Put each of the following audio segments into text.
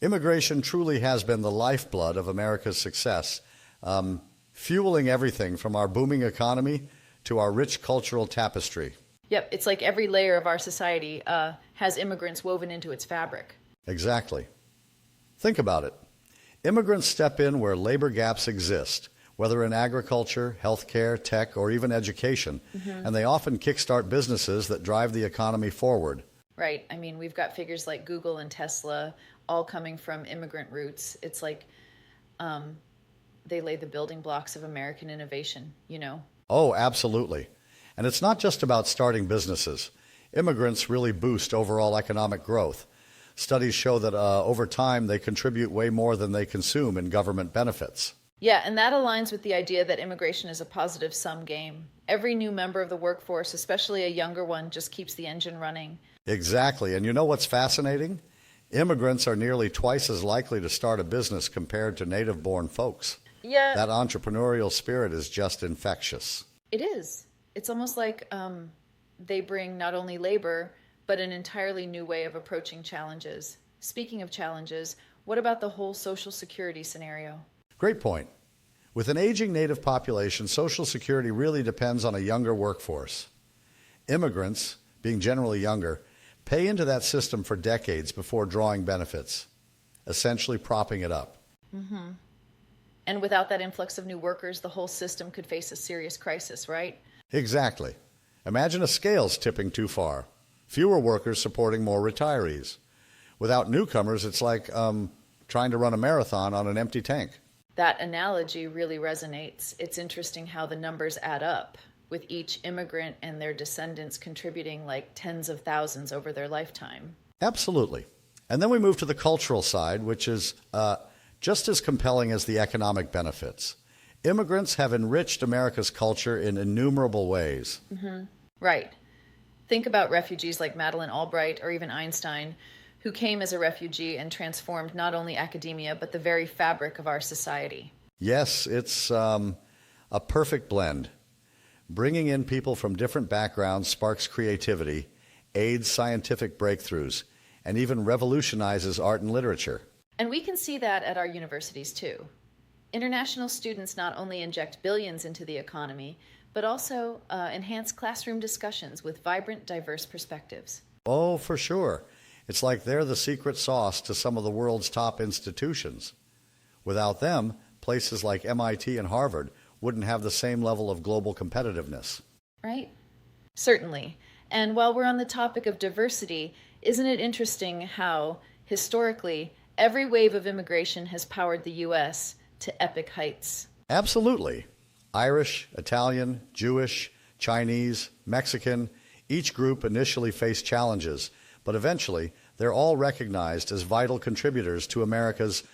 Immigration truly has been the lifeblood of America's success, fueling everything from our booming economy to our rich cultural tapestry. Yep, it's like every layer of our society has immigrants woven into its fabric. Exactly. Think about it. Immigrants step in where labor gaps exist, whether in agriculture, healthcare, tech, or even education, and they often kickstart businesses that drive the economy forward. Right. I mean, we've got figures like Google and Tesla all coming from immigrant roots. It's like they lay the building blocks of American innovation, you know? Oh, absolutely. And it's not just about starting businesses. Immigrants really boost overall economic growth. Studies show that over time they contribute way more than they consume in government benefits. Yeah, and that aligns with the idea that immigration is a positive sum game. Every new member of the workforce, especially a younger one, just keeps the engine running. Exactly. And you know what's fascinating? Immigrants are nearly twice as likely to start a business compared to native-born folks. Yeah, That entrepreneurial spirit is just infectious. it is. It's almost like they bring not only labor, but an entirely new way of approaching challenges. Speaking of challenges, what about the whole Social Security scenario? Great point. With an aging native population, Social Security really depends on a younger workforce. Immigrants, being generally younger, pay into that system for decades before drawing benefits, essentially propping it up. And without that influx of new workers, the whole system could face a serious crisis, right? Exactly. Imagine a scales tipping too far. Fewer workers supporting more retirees. Without newcomers, it's like trying to run a marathon on an empty tank. That analogy really resonates. It's interesting how the numbers add up, with each immigrant and their descendants contributing like tens of thousands over their lifetime. Absolutely. And then we move to the cultural side, which is just as compelling as the economic benefits. Immigrants have enriched America's culture in innumerable ways. Right. Think about refugees like Madeleine Albright or even Einstein, who came as a refugee and transformed not only academia, but the very fabric of our society. Yes, it's a perfect blend. Bringing in people from different backgrounds sparks creativity, aids scientific breakthroughs, and even revolutionizes art and literature. And we can see that at our universities too. International students not only inject billions into the economy, but also enhance classroom discussions with vibrant, diverse perspectives. Oh, for sure. It's like they're the secret sauce to some of the world's top institutions. Without them, places like MIT and Harvard wouldn't have the same level of global competitiveness. Right? Certainly. And while we're on the topic of diversity, isn't it interesting how, historically, every wave of immigration has powered the U.S. to epic heights? Absolutely. Irish, Italian, Jewish, Chinese, Mexican, each group initially faced challenges, but eventually they're all recognized as vital contributors to America's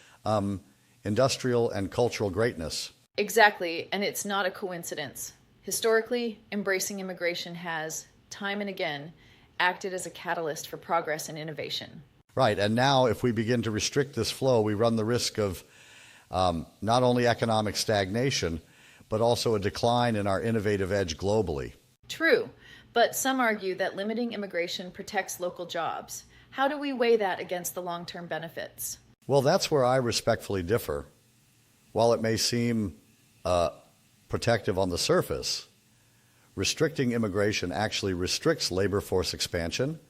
industrial and cultural greatness. Exactly, and it's not a coincidence. Historically, embracing immigration has, time and again, acted as a catalyst for progress and innovation. Right, and now if we begin to restrict this flow, we run the risk of not only economic stagnation, but also a decline in our innovative edge globally. True, but some argue that limiting immigration protects local jobs. How do we weigh that against the long-term benefits? Well, that's where I respectfully differ. While it may seem protective on the surface, restricting immigration actually restricts labor force expansion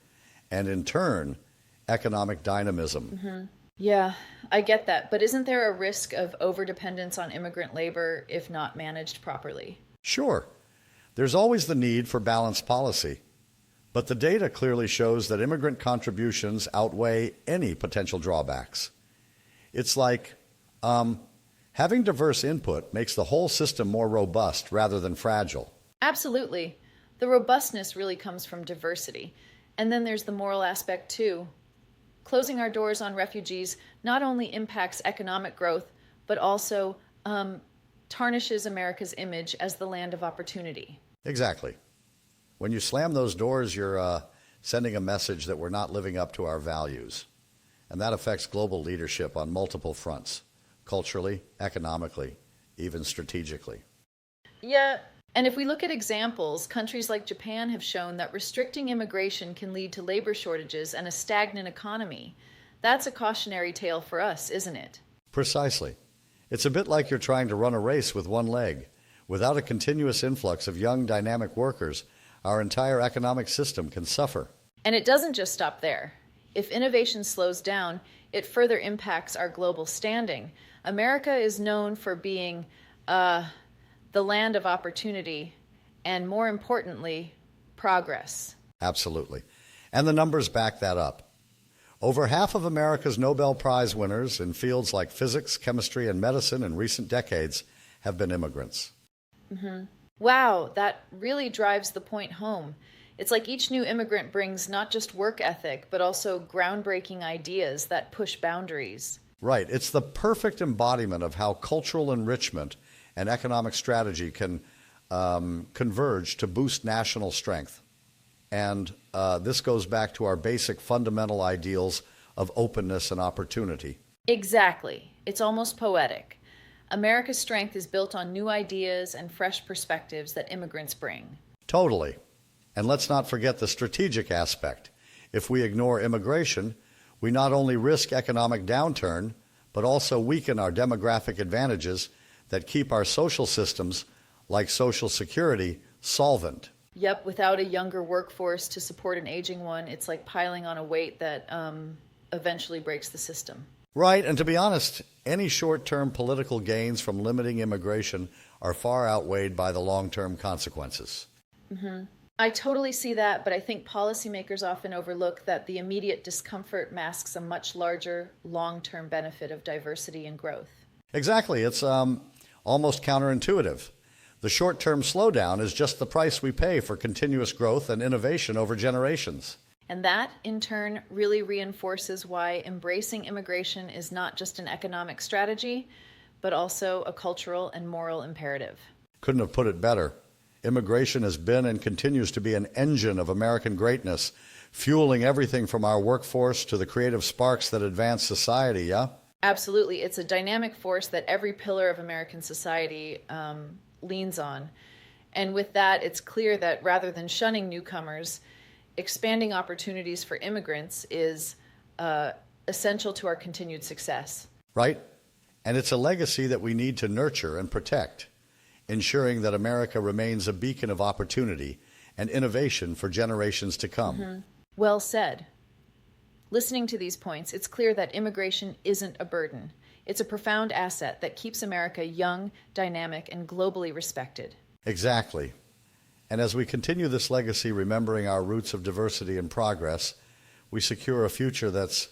and, in turn, economic dynamism. Yeah, I get that, but isn't there a risk of overdependence on immigrant labor if not managed properly? Sure, there's always the need for balanced policy, but the data clearly shows that immigrant contributions outweigh any potential drawbacks. It's like having diverse input makes the whole system more robust rather than fragile. Absolutely. The robustness really comes from diversity. And then there's the moral aspect too. Closing our doors on refugees not only impacts economic growth, but also tarnishes America's image as the land of opportunity. Exactly. When you slam those doors, you're sending a message that we're not living up to our values. And that affects global leadership on multiple fronts, culturally, economically, even strategically. Yeah, and if we look at examples, countries like Japan have shown that restricting immigration can lead to labor shortages and a stagnant economy. That's a cautionary tale for us, isn't it? Precisely. It's a bit like you're trying to run a race with one leg. Without a continuous influx of young, dynamic workers, our entire economic system can suffer. And it doesn't just stop there. If innovation slows down, it further impacts our global standing. America is known for being the land of opportunity and, more importantly, progress. Absolutely. And the numbers back that up. Over half of America's Nobel Prize winners in fields like physics, chemistry, and medicine in recent decades have been immigrants. Wow, that really drives the point home. It's like each new immigrant brings not just work ethic, but also groundbreaking ideas that push boundaries. Right. It's the perfect embodiment of how cultural enrichment and economic strategy can converge to boost national strength. And this goes back to our basic fundamental ideals of openness and opportunity. Exactly. It's almost poetic. America's strength is built on new ideas and fresh perspectives that immigrants bring. Totally. And let's not forget the strategic aspect. If we ignore immigration, we not only risk economic downturn, but also weaken our demographic advantages that keep our social systems, like Social Security, solvent. Yep, without a younger workforce to support an aging one, it's like piling on a weight that eventually breaks the system. Right, and to be honest, any short-term political gains from limiting immigration are far outweighed by the long-term consequences. I totally see that, but I think policymakers often overlook that the immediate discomfort masks a much larger long-term benefit of diversity and growth. Exactly, it's almost counterintuitive. The short-term slowdown is just the price we pay for continuous growth and innovation over generations. And that, in turn, really reinforces why embracing immigration is not just an economic strategy, but also a cultural and moral imperative. Couldn't have put it better. Immigration has been and continues to be an engine of American greatness, fueling everything from our workforce to the creative sparks that advance society, yeah? Absolutely. It's a dynamic force that every pillar of American society leans on. And with that, it's clear that rather than shunning newcomers, expanding opportunities for immigrants is essential to our continued success. Right? And it's a legacy that we need to nurture and protect, ensuring that America remains a beacon of opportunity and innovation for generations to come. Well said. Listening to these points, it's clear that immigration isn't a burden. It's a profound asset that keeps America young, dynamic, and globally respected. Exactly. And as we continue this legacy, remembering our roots of diversity and progress, we secure a future that's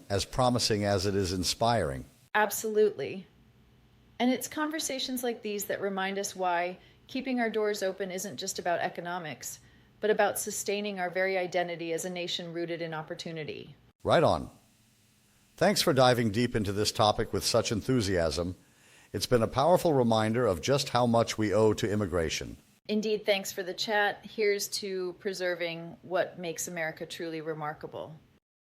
as promising as it is inspiring. Absolutely. And it's conversations like these that remind us why keeping our doors open isn't just about economics, but about sustaining our very identity as a nation rooted in opportunity. Right on. Thanks for diving deep into this topic with such enthusiasm. It's been a powerful reminder of just how much we owe to immigration. Indeed, thanks for the chat. Here's to preserving what makes America truly remarkable.